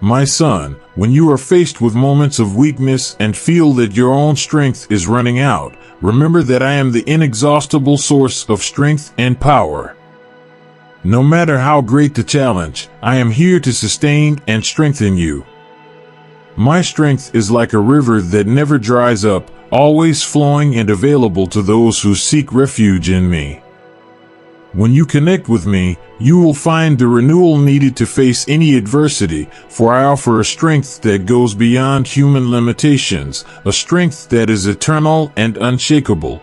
My son, when you are faced with moments of weakness and feel that your own strength is running out, remember that I am the inexhaustible source of strength and power. No matter how great the challenge, I am here to sustain and strengthen you. My strength is like a river that never dries up, always flowing and available to those who seek refuge in me. When you connect with me, you will find the renewal needed to face any adversity, for I offer a strength that goes beyond human limitations, a strength that is eternal and unshakable.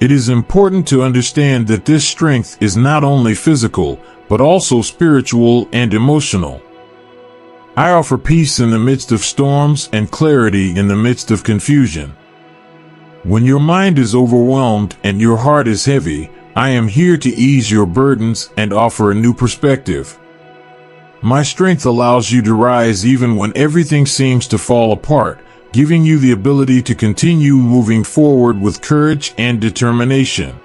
It is important to understand that this strength is not only physical, but also spiritual and emotional. I offer peace in the midst of storms and clarity in the midst of confusion. When your mind is overwhelmed and your heart is heavy, I am here to ease your burdens and offer a new perspective. My strength allows you to rise even when everything seems to fall apart, giving you the ability to continue moving forward with courage and determination.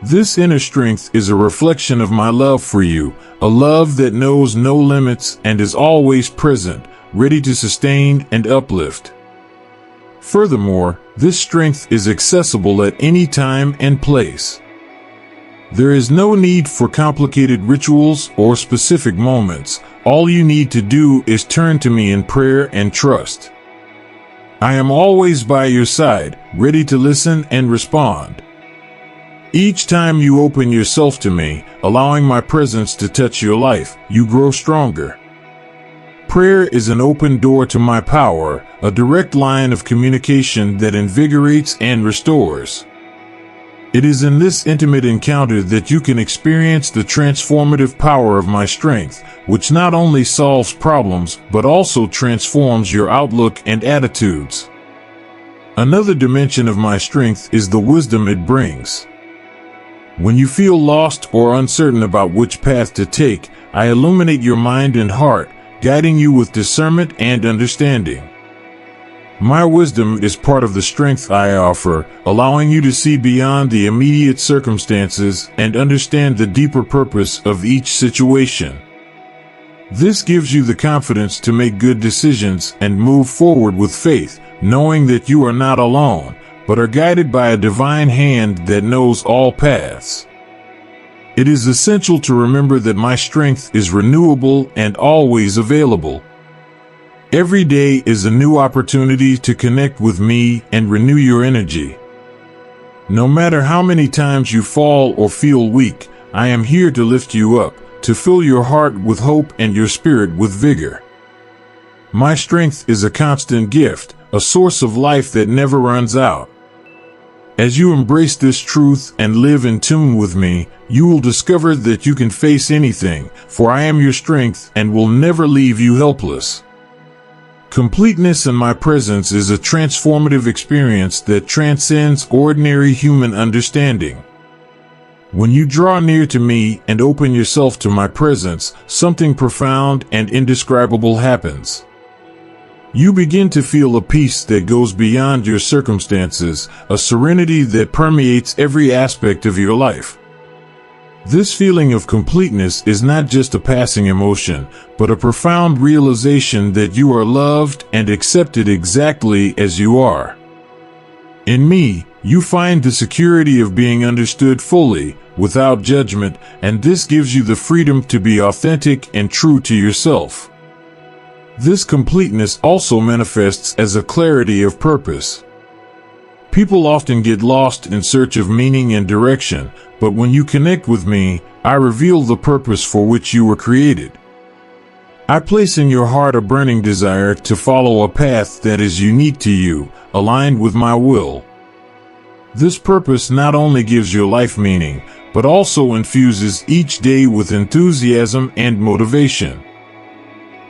This inner strength is a reflection of my love for you, a love that knows no limits and is always present, ready to sustain and uplift. Furthermore, this strength is accessible at any time and place. There is no need for complicated rituals or specific moments. All you need to do is turn to me in prayer and trust. I am always by your side, ready to listen and respond. Each time you open yourself to me, allowing my presence to touch your life, you grow stronger. Prayer is an open door to my power, a direct line of communication that invigorates and restores. It is in this intimate encounter that you can experience the transformative power of my strength, which not only solves problems, but also transforms your outlook and attitudes. Another dimension of my strength is the wisdom it brings. When you feel lost or uncertain about which path to take, I illuminate your mind and heart, guiding you with discernment and understanding. My wisdom is part of the strength I offer, allowing you to see beyond the immediate circumstances and understand the deeper purpose of each situation. This gives you the confidence to make good decisions and move forward with faith, knowing that you are not alone, but are guided by a divine hand that knows all paths. It is essential to remember that my strength is renewable and always available. Every day is a new opportunity to connect with me and renew your energy. No matter how many times you fall or feel weak, I am here to lift you up, to fill your heart with hope and your spirit with vigor. My strength is a constant gift, a source of life that never runs out. As you embrace this truth and live in tune with me, you will discover that you can face anything, for I am your strength and will never leave you helpless. Completeness in my presence is a transformative experience that transcends ordinary human understanding. When you draw near to me and open yourself to my presence, something profound and indescribable happens. You begin to feel a peace that goes beyond your circumstances, a serenity that permeates every aspect of your life. This feeling of completeness is not just a passing emotion, but a profound realization that you are loved and accepted exactly as you are. In me, you find the security of being understood fully, without judgment, and this gives you the freedom to be authentic and true to yourself. This completeness also manifests as a clarity of purpose. People often get lost in search of meaning and direction, but when you connect with me, I reveal the purpose for which you were created. I place in your heart a burning desire to follow a path that is unique to you, aligned with my will. This purpose not only gives your life meaning, but also infuses each day with enthusiasm and motivation.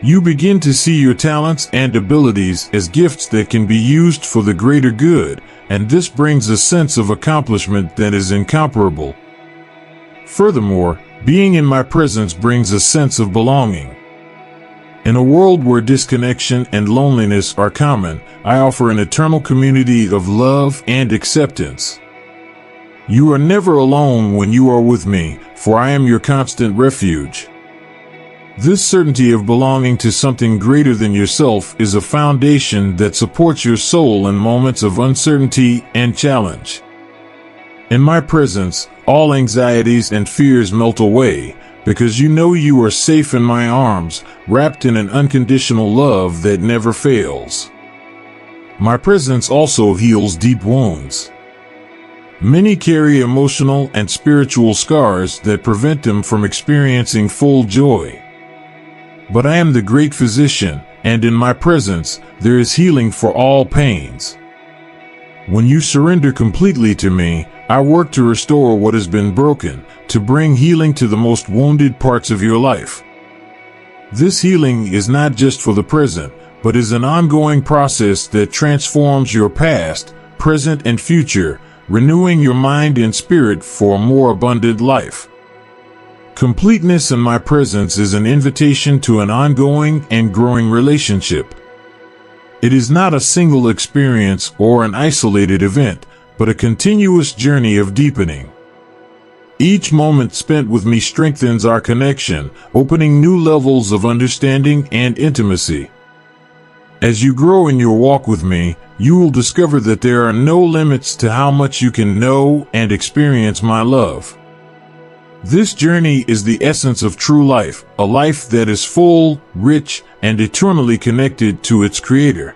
You begin to see your talents and abilities as gifts that can be used for the greater good, and this brings a sense of accomplishment that is incomparable. Furthermore, being in my presence brings a sense of belonging. In a world where disconnection and loneliness are common, I offer an eternal community of love and acceptance. You are never alone when you are with me, for I am your constant refuge. This certainty of belonging to something greater than yourself is a foundation that supports your soul in moments of uncertainty and challenge. In my presence, all anxieties and fears melt away, because you know you are safe in my arms, wrapped in an unconditional love that never fails. My presence also heals deep wounds. Many carry emotional and spiritual scars that prevent them from experiencing full joy. But I am the great physician, and in my presence, there is healing for all pains. When you surrender completely to me, I work to restore what has been broken, to bring healing to the most wounded parts of your life. This healing is not just for the present, but is an ongoing process that transforms your past, present, and future, renewing your mind and spirit for a more abundant life. Completeness in my presence is an invitation to an ongoing and growing relationship. It is not a single experience or an isolated event, but a continuous journey of deepening. Each moment spent with me strengthens our connection, opening new levels of understanding and intimacy. As you grow in your walk with me, you will discover that there are no limits to how much you can know and experience my love. This journey is the essence of true life, a life that is full, rich, and eternally connected to its Creator.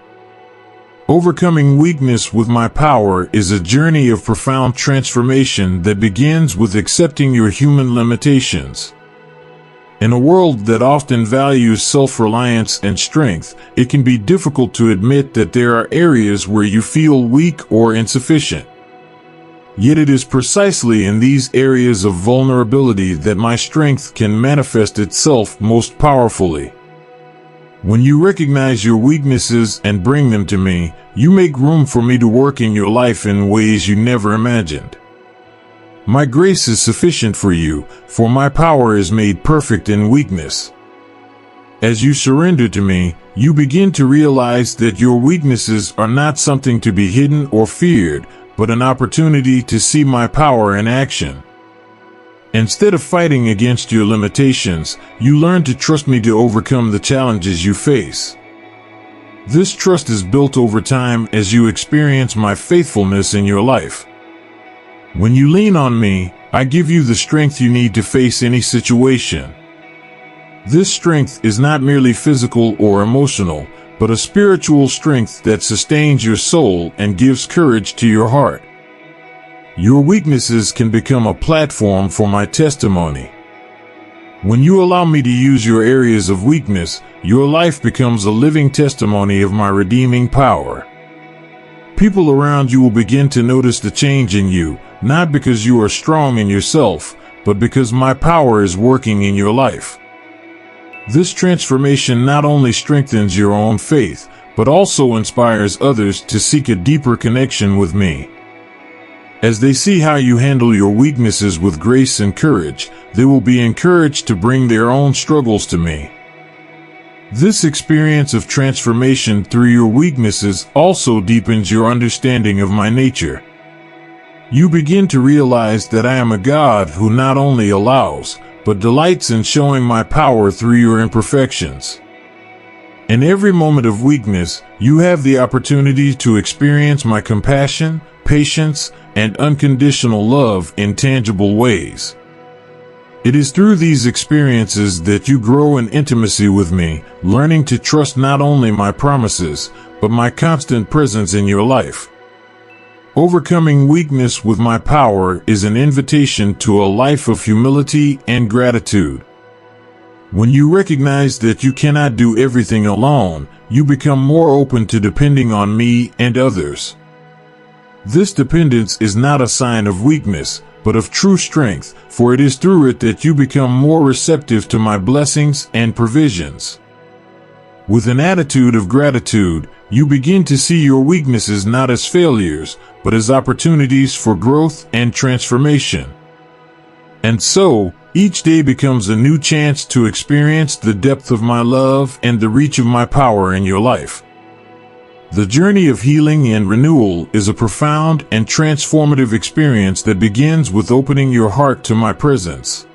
Overcoming weakness with my power is a journey of profound transformation that begins with accepting your human limitations. In a world that often values self-reliance and strength, it can be difficult to admit that there are areas where you feel weak or insufficient. Yet it is precisely in these areas of vulnerability that my strength can manifest itself most powerfully. When you recognize your weaknesses and bring them to me, you make room for me to work in your life in ways you never imagined. My grace is sufficient for you, for my power is made perfect in weakness. As you surrender to me, you begin to realize that your weaknesses are not something to be hidden or feared, but an opportunity to see my power in action. Instead of fighting against your limitations, you learn to trust me to overcome the challenges you face. This trust is built over time as you experience my faithfulness in your life. When you lean on me, I give you the strength you need to face any situation. This strength is not merely physical or emotional, but a spiritual strength that sustains your soul and gives courage to your heart. Your weaknesses can become a platform for my testimony. When you allow me to use your areas of weakness, your life becomes a living testimony of my redeeming power. People around you will begin to notice the change in you, not because you are strong in yourself, but because my power is working in your life. This transformation not only strengthens your own faith, but also inspires others to seek a deeper connection with me. As they see how you handle your weaknesses with grace and courage, they will be encouraged to bring their own struggles to me. This experience of transformation through your weaknesses also deepens your understanding of my nature. You begin to realize that I am a God who not only allows, but delights in showing my power through your imperfections. In every moment of weakness, you have the opportunity to experience my compassion, patience, and unconditional love in tangible ways. It is through these experiences that you grow in intimacy with me, learning to trust not only my promises, but my constant presence in your life. Overcoming weakness with my power is an invitation to a life of humility and gratitude. When you recognize that you cannot do everything alone, you become more open to depending on me and others. This dependence is not a sign of weakness, but of true strength, for it is through it that you become more receptive to my blessings and provisions. With an attitude of gratitude, you begin to see your weaknesses not as failures, but as opportunities for growth and transformation. And so, each day becomes a new chance to experience the depth of my love and the reach of my power in your life. The journey of healing and renewal is a profound and transformative experience that begins with opening your heart to my presence.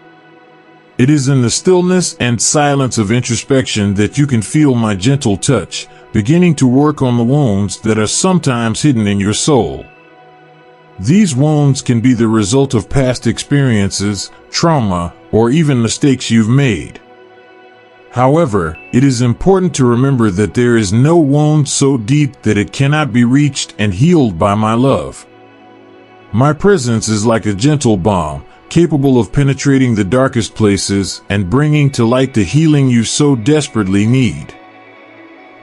It is in the stillness and silence of introspection that you can feel my gentle touch, beginning to work on the wounds that are sometimes hidden in your soul. These wounds can be the result of past experiences, trauma, or even mistakes you've made. However, it is important to remember that there is no wound so deep that it cannot be reached and healed by my love. My presence is like a gentle balm, capable of penetrating the darkest places and bringing to light the healing you so desperately need.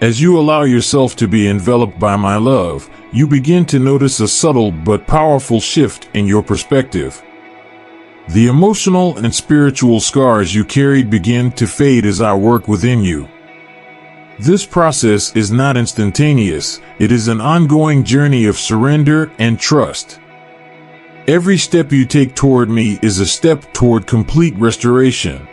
As you allow yourself to be enveloped by my love, you begin to notice a subtle but powerful shift in your perspective. The emotional and spiritual scars you carried begin to fade as I work within you. This process is not instantaneous, it is an ongoing journey of surrender and trust. Every step you take toward me is a step toward complete restoration.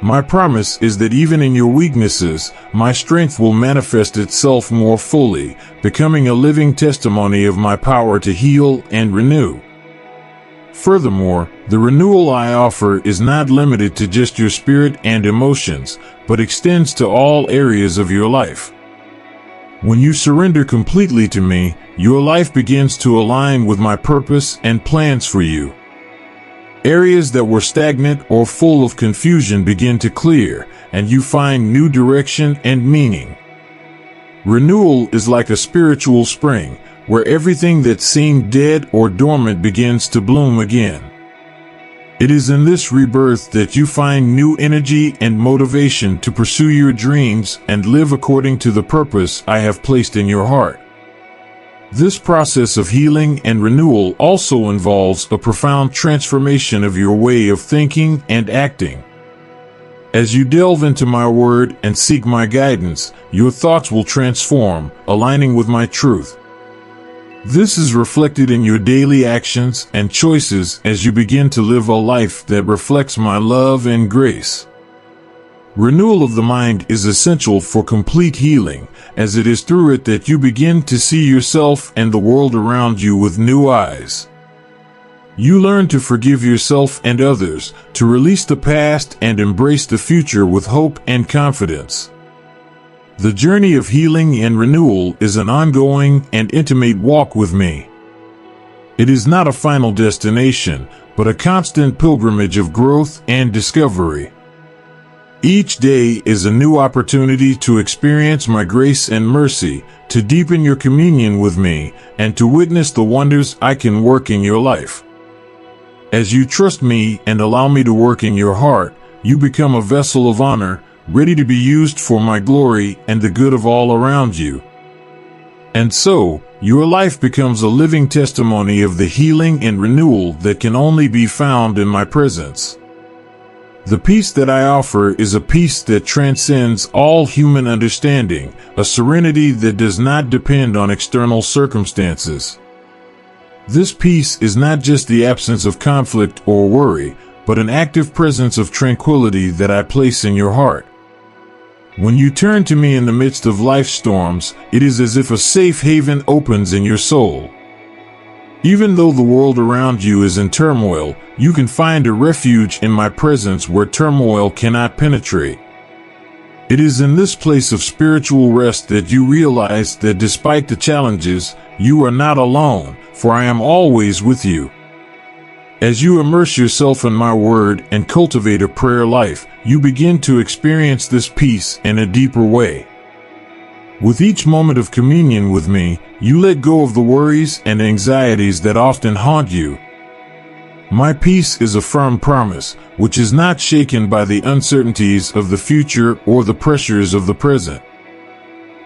My promise is that even in your weaknesses, my strength will manifest itself more fully, becoming a living testimony of my power to heal and renew. Furthermore, the renewal I offer is not limited to just your spirit and emotions, but extends to all areas of your life. When you surrender completely to me, your life begins to align with my purpose and plans for you. Areas that were stagnant or full of confusion begin to clear, and you find new direction and meaning. Renewal is like a spiritual spring, where everything that seemed dead or dormant begins to bloom again. It is in this rebirth that you find new energy and motivation to pursue your dreams and live according to the purpose I have placed in your heart. This process of healing and renewal also involves a profound transformation of your way of thinking and acting. As you delve into my word and seek my guidance, your thoughts will transform, aligning with my truth. This is reflected in your daily actions and choices as you begin to live a life that reflects my love and grace. Renewal of the mind is essential for complete healing, as it is through it that you begin to see yourself and the world around you with new eyes. You learn to forgive yourself and others, to release the past and embrace the future with hope and confidence. The journey of healing and renewal is an ongoing and intimate walk with me. It is not a final destination, but a constant pilgrimage of growth and discovery. Each day is a new opportunity to experience my grace and mercy, to deepen your communion with me, and to witness the wonders I can work in your life. As you trust me and allow me to work in your heart, you become a vessel of honor, ready to be used for my glory and the good of all around you. And so, your life becomes a living testimony of the healing and renewal that can only be found in my presence. The peace that I offer is a peace that transcends all human understanding, a serenity that does not depend on external circumstances. This peace is not just the absence of conflict or worry, but an active presence of tranquility that I place in your heart. When you turn to me in the midst of life's storms, it is as if a safe haven opens in your soul. Even though the world around you is in turmoil, you can find a refuge in my presence where turmoil cannot penetrate. It is in this place of spiritual rest that you realize that despite the challenges, you are not alone, for I am always with you. As you immerse yourself in my word and cultivate a prayer life, you begin to experience this peace in a deeper way. With each moment of communion with me, you let go of the worries and anxieties that often haunt you. My peace is a firm promise, which is not shaken by the uncertainties of the future or the pressures of the present.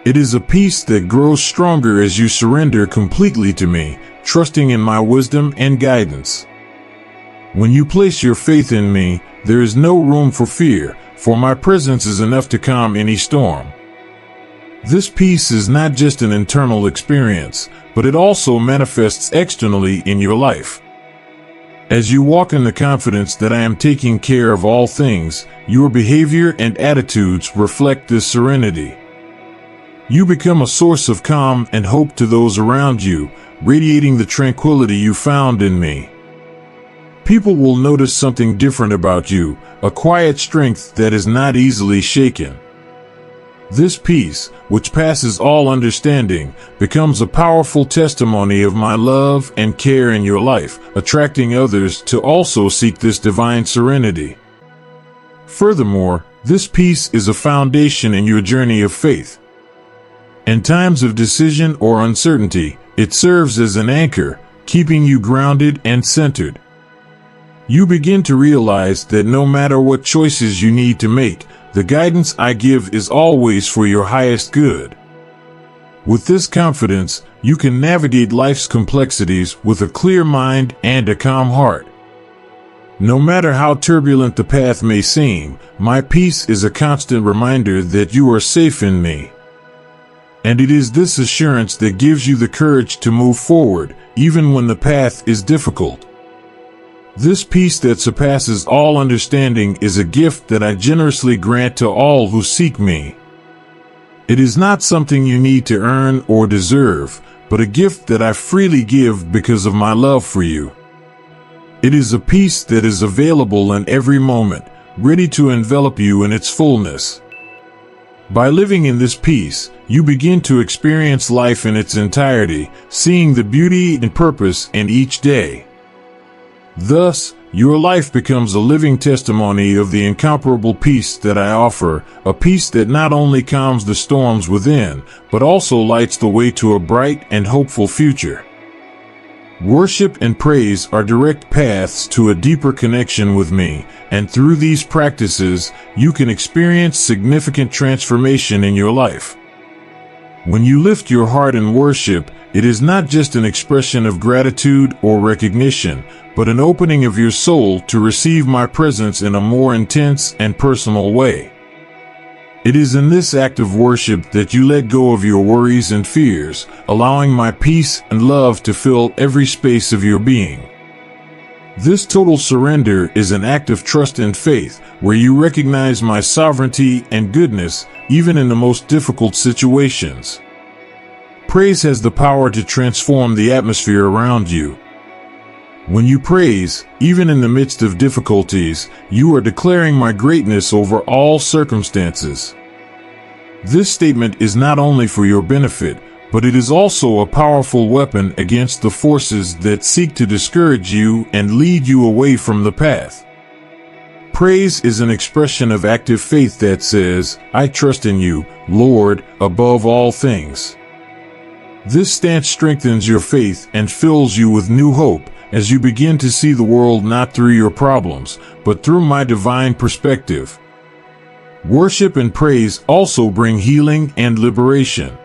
It is a peace that grows stronger as you surrender completely to me, trusting in my wisdom and guidance. When you place your faith in me, there is no room for fear, for my presence is enough to calm any storm. This peace is not just an internal experience, but it also manifests externally in your life. As you walk in the confidence that I am taking care of all things, your behavior and attitudes reflect this serenity. You become a source of calm and hope to those around you, radiating the tranquility you found in me. People will notice something different about you, a quiet strength that is not easily shaken. This peace, which passes all understanding, becomes a powerful testimony of my love and care in your life, attracting others to also seek this divine serenity. Furthermore, this peace is a foundation in your journey of faith. In times of decision or uncertainty, it serves as an anchor, keeping you grounded and centered. You begin to realize that no matter what choices you need to make, the guidance I give is always for your highest good. With this confidence, you can navigate life's complexities with a clear mind and a calm heart. No matter how turbulent the path may seem, my peace is a constant reminder that you are safe in me. And it is this assurance that gives you the courage to move forward, even when the path is difficult. This peace that surpasses all understanding is a gift that I generously grant to all who seek me. It is not something you need to earn or deserve, but a gift that I freely give because of my love for you. It is a peace that is available in every moment, ready to envelop you in its fullness. By living in this peace, you begin to experience life in its entirety, seeing the beauty and purpose in each day. Thus, your life becomes a living testimony of the incomparable peace that I offer, a peace that not only calms the storms within, but also lights the way to a bright and hopeful future. Worship and praise are direct paths to a deeper connection with me, and through these practices, you can experience significant transformation in your life. When you lift your heart in worship, it is not just an expression of gratitude or recognition, but an opening of your soul to receive my presence in a more intense and personal way. It is in this act of worship that you let go of your worries and fears, allowing my peace and love to fill every space of your being. This total surrender is an act of trust and faith, where you recognize my sovereignty and goodness, even in the most difficult situations. Praise has the power to transform the atmosphere around you. When you praise, even in the midst of difficulties, you are declaring my greatness over all circumstances. This statement is not only for your benefit, but it is also a powerful weapon against the forces that seek to discourage you and lead you away from the path. Praise is an expression of active faith that says, I trust in you, Lord, above all things. This stance strengthens your faith and fills you with new hope, as you begin to see the world not through your problems, but through my divine perspective. Worship and praise also bring healing and liberation.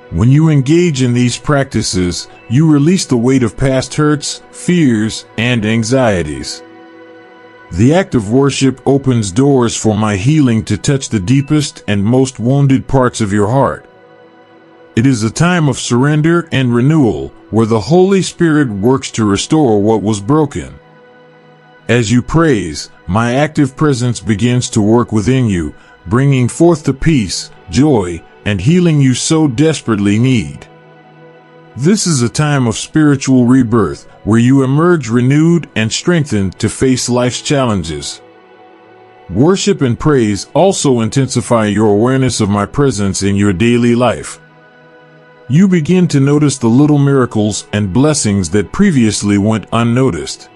When you engage in these practices, you release the weight of past hurts, fears, and anxieties. The act of worship opens doors for my healing to touch the deepest and most wounded parts of your heart. It is a time of surrender and renewal, where the Holy Spirit works to restore what was broken. As you praise, my active presence begins to work within you, bringing forth the peace, joy, and healing you so desperately need. This is a time of spiritual rebirth, where you emerge renewed and strengthened to face life's challenges. Worship and praise also intensify your awareness of my presence in your daily life. You begin to notice the little miracles and blessings that previously went unnoticed.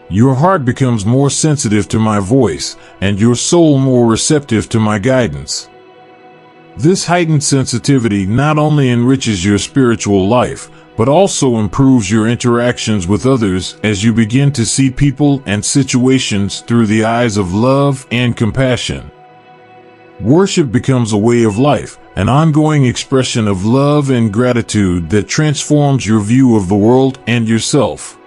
Your heart becomes more sensitive to my voice, and your soul more receptive to my guidance. This heightened sensitivity not only enriches your spiritual life, but also improves your interactions with others as you begin to see people and situations through the eyes of love and compassion. Worship becomes a way of life, an ongoing expression of love and gratitude that transforms your view of the world and yourself.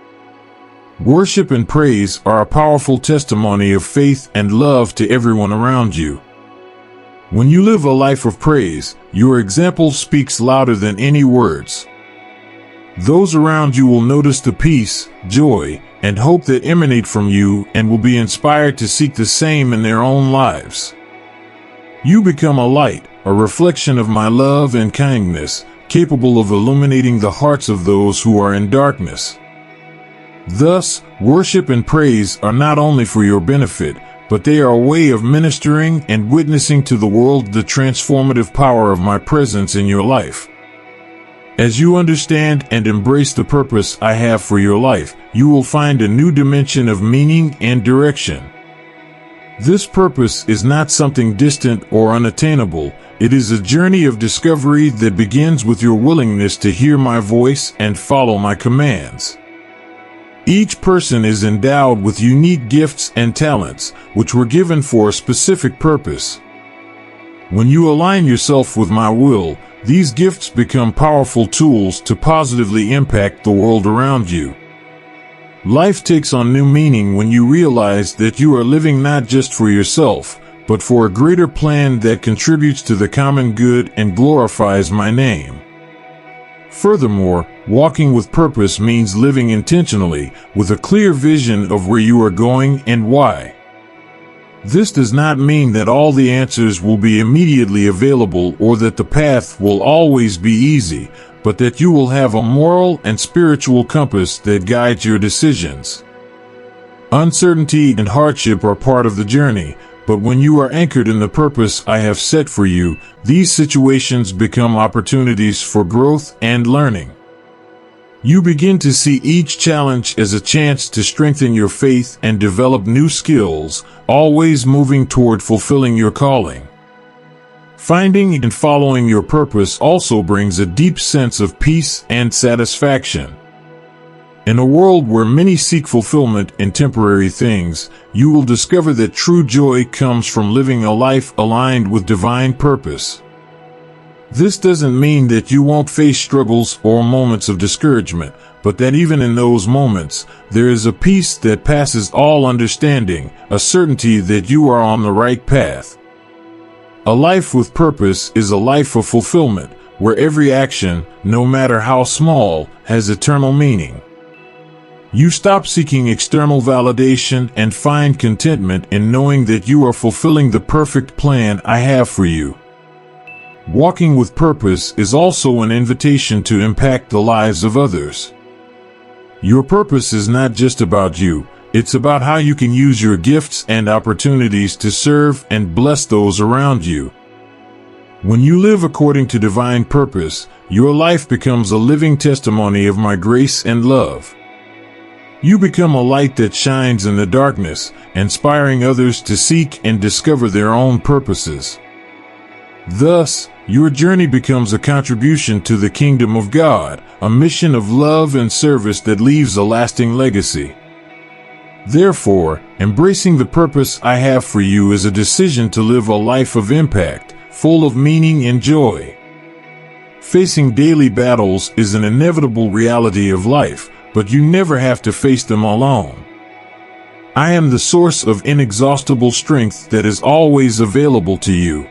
Worship and praise are a powerful testimony of faith and love to everyone around you. When you live a life of praise, your example speaks louder than any words. Those around you will notice the peace, joy, and hope that emanate from you and will be inspired to seek the same in their own lives. You become a light, a reflection of my love and kindness, capable of illuminating the hearts of those who are in darkness. Thus, worship and praise are not only for your benefit, but they are a way of ministering and witnessing to the world the transformative power of my presence in your life. As you understand and embrace the purpose I have for your life, you will find a new dimension of meaning and direction. This purpose is not something distant or unattainable. It is a journey of discovery that begins with your willingness to hear my voice and follow my commands. Each person is endowed with unique gifts and talents, which were given for a specific purpose. When you align yourself with my will, these gifts become powerful tools to positively impact the world around you. Life takes on new meaning when you realize that you are living not just for yourself, but for a greater plan that contributes to the common good and glorifies my name. Furthermore, walking with purpose means living intentionally, with a clear vision of where you are going and why. This does not mean that all the answers will be immediately available or that the path will always be easy, but that you will have a moral and spiritual compass that guides your decisions. Uncertainty and hardship are part of the journey, but when you are anchored in the purpose I have set for you, these situations become opportunities for growth and learning. You begin to see each challenge as a chance to strengthen your faith and develop new skills, always moving toward fulfilling your calling. Finding and following your purpose also brings a deep sense of peace and satisfaction. In a world where many seek fulfillment in temporary things, you will discover that true joy comes from living a life aligned with divine purpose. This doesn't mean that you won't face struggles or moments of discouragement, but that even in those moments, there is a peace that passes all understanding, a certainty that you are on the right path. A life with purpose is a life of fulfillment, where every action, no matter how small, has eternal meaning. You stop seeking external validation and find contentment in knowing that you are fulfilling the perfect plan I have for you. Walking with purpose is also an invitation to impact the lives of others. Your purpose is not just about you, it's about how you can use your gifts and opportunities to serve and bless those around you. When you live according to divine purpose, your life becomes a living testimony of my grace and love. You become a light that shines in the darkness, inspiring others to seek and discover their own purposes. Thus, your journey becomes a contribution to the kingdom of God, a mission of love and service that leaves a lasting legacy. Therefore, embracing the purpose I have for you is a decision to live a life of impact, full of meaning and joy. Facing daily battles is an inevitable reality of life, but you never have to face them alone. I am the source of inexhaustible strength that is always available to you.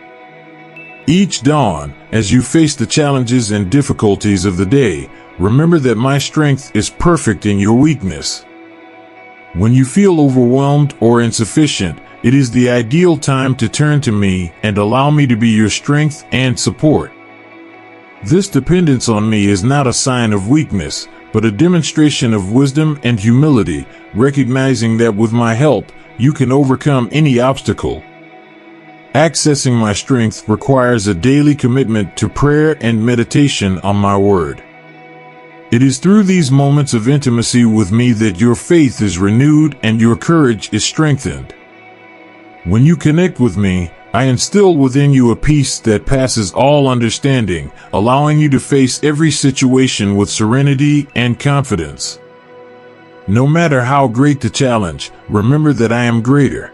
Each dawn, as you face the challenges and difficulties of the day, remember that my strength is perfect in your weakness. When you feel overwhelmed or insufficient, it is the ideal time to turn to me and allow me to be your strength and support. This dependence on me is not a sign of weakness, but a demonstration of wisdom and humility, recognizing that with my help, you can overcome any obstacle. Accessing my strength requires a daily commitment to prayer and meditation on my word. It is through these moments of intimacy with me that your faith is renewed and your courage is strengthened. When you connect with me, I instill within you a peace that passes all understanding, allowing you to face every situation with serenity and confidence. No matter how great the challenge, remember that I am greater.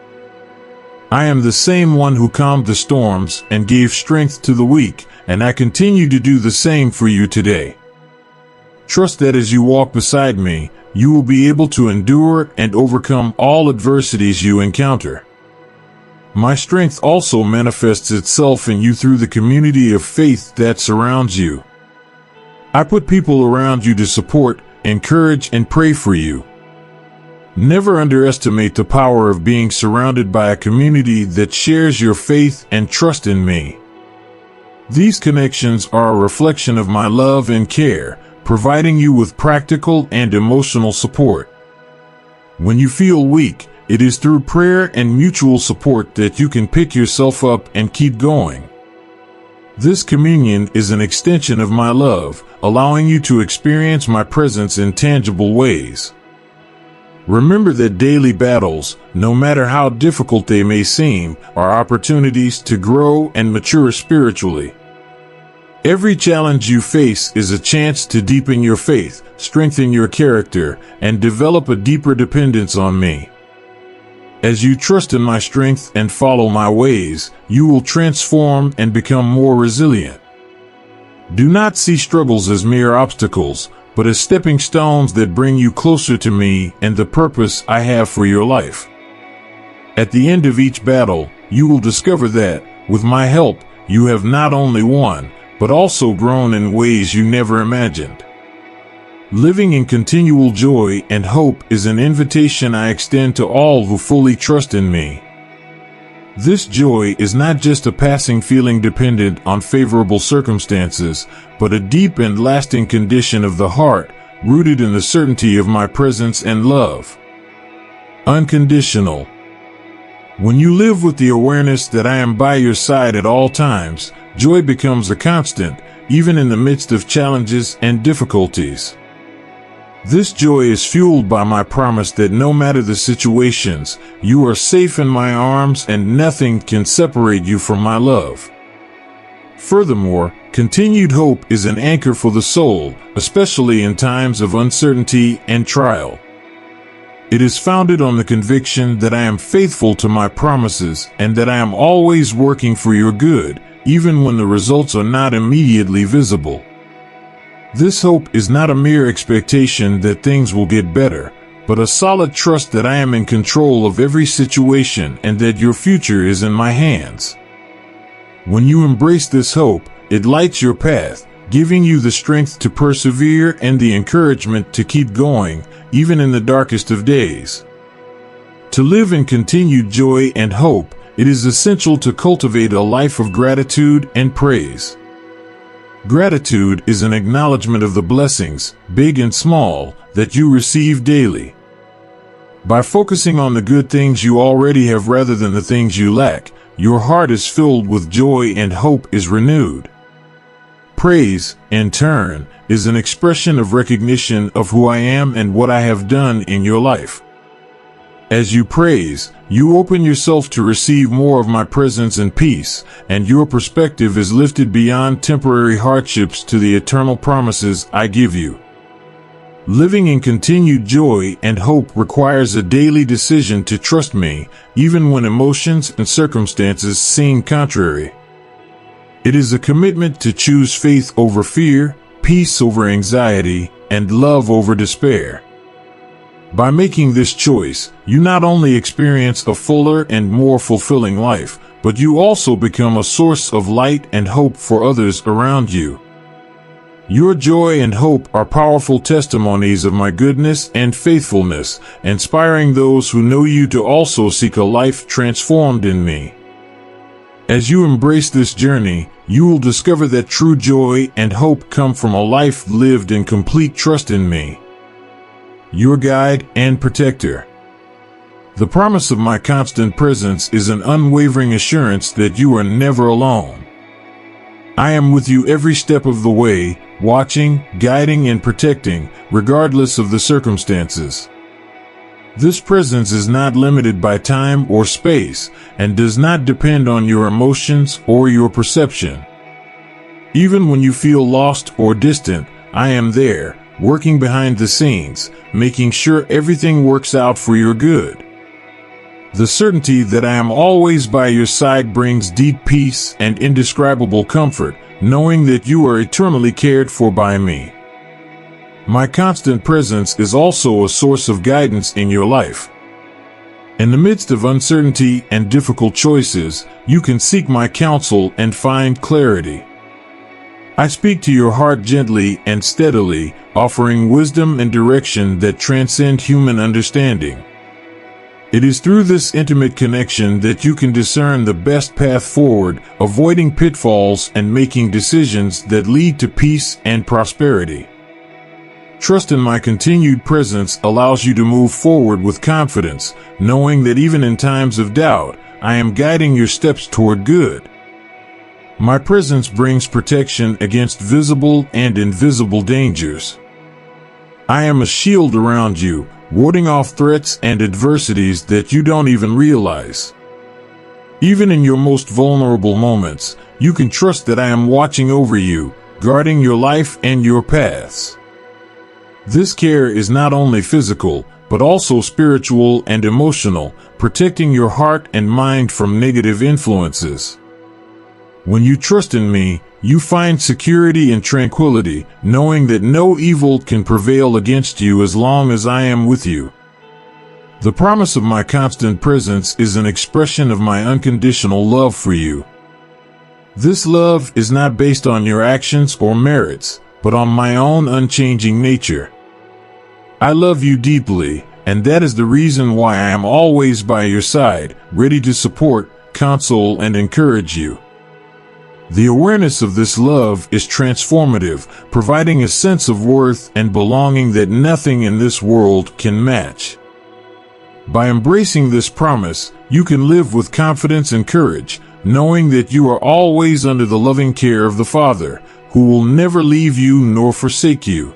I am the same one who calmed the storms and gave strength to the weak, and I continue to do the same for you today. Trust that as you walk beside me, you will be able to endure and overcome all adversities you encounter. My strength also manifests itself in you through the community of faith that surrounds you. I put people around you to support, encourage, and pray for you. Never underestimate the power of being surrounded by a community that shares your faith and trust in me. These connections are a reflection of my love and care, providing you with practical and emotional support. When you feel weak, it is through prayer and mutual support that you can pick yourself up and keep going. This communion is an extension of my love, allowing you to experience my presence in tangible ways. Remember that daily battles, no matter how difficult they may seem, are opportunities to grow and mature spiritually. Every challenge you face is a chance to deepen your faith, strengthen your character, and develop a deeper dependence on me. As you trust in my strength and follow my ways, you will transform and become more resilient. Do not see struggles as mere obstacles, but as stepping stones that bring you closer to me and the purpose I have for your life. At the end of each battle, you will discover that, with my help, you have not only won, but also grown in ways you never imagined. Living in continual joy and hope is an invitation I extend to all who fully trust in me. This joy is not just a passing feeling dependent on favorable circumstances, but a deep and lasting condition of the heart, rooted in the certainty of my presence and love. Unconditional. When you live with the awareness that I am by your side at all times, joy becomes a constant, even in the midst of challenges and difficulties. This joy is fueled by my promise that no matter the situations, you are safe in my arms and nothing can separate you from my love. Furthermore, continued hope is an anchor for the soul, especially in times of uncertainty and trial. It is founded on the conviction that I am faithful to my promises and that I am always working for your good, even when the results are not immediately visible. This hope is not a mere expectation that things will get better, but a solid trust that I am in control of every situation and that your future is in my hands. When you embrace this hope, it lights your path, giving you the strength to persevere and the encouragement to keep going, even in the darkest of days. To live in continued joy and hope, it is essential to cultivate a life of gratitude and praise. Gratitude is an acknowledgement of the blessings, big and small, that you receive daily. By focusing on the good things you already have rather than the things you lack, your heart is filled with joy and hope is renewed. Praise, in turn, is an expression of recognition of who I am and what I have done in your life. As you praise, you open yourself to receive more of my presence and peace, and your perspective is lifted beyond temporary hardships to the eternal promises I give you. Living in continued joy and hope requires a daily decision to trust me, even when emotions and circumstances seem contrary. It is a commitment to choose faith over fear, peace over anxiety, and love over despair. By making this choice, you not only experience a fuller and more fulfilling life, but you also become a source of light and hope for others around you. Your joy and hope are powerful testimonies of my goodness and faithfulness, inspiring those who know you to also seek a life transformed in me. As you embrace this journey, you will discover that true joy and hope come from a life lived in complete trust in me, your guide and protector. The promise of my constant presence is an unwavering assurance that you are never alone. I am with you every step of the way, watching, guiding, and protecting, regardless of the circumstances. This presence is not limited by time or space, and does not depend on your emotions or your perception. Even when you feel lost or distant, I am there, working behind the scenes, making sure everything works out for your good. The certainty that I am always by your side brings deep peace and indescribable comfort, knowing that you are eternally cared for by me. My constant presence is also a source of guidance in your life. In the midst of uncertainty and difficult choices, you can seek my counsel and find clarity. I speak to your heart gently and steadily, offering wisdom and direction that transcend human understanding. It is through this intimate connection that you can discern the best path forward, avoiding pitfalls and making decisions that lead to peace and prosperity. Trust in my continued presence allows you to move forward with confidence, knowing that even in times of doubt, I am guiding your steps toward good. My presence brings protection against visible and invisible dangers. I am a shield around you, warding off threats and adversities that you don't even realize. Even in your most vulnerable moments, you can trust that I am watching over you, guarding your life and your paths. This care is not only physical, but also spiritual and emotional, protecting your heart and mind from negative influences. When you trust in me, you find security and tranquility, knowing that no evil can prevail against you as long as I am with you. The promise of my constant presence is an expression of my unconditional love for you. This love is not based on your actions or merits, but on my own unchanging nature. I love you deeply, and that is the reason why I am always by your side, ready to support, console, and encourage you. The awareness of this love is transformative, providing a sense of worth and belonging that nothing in this world can match. By embracing this promise, you can live with confidence and courage, knowing that you are always under the loving care of the Father, who will never leave you nor forsake you.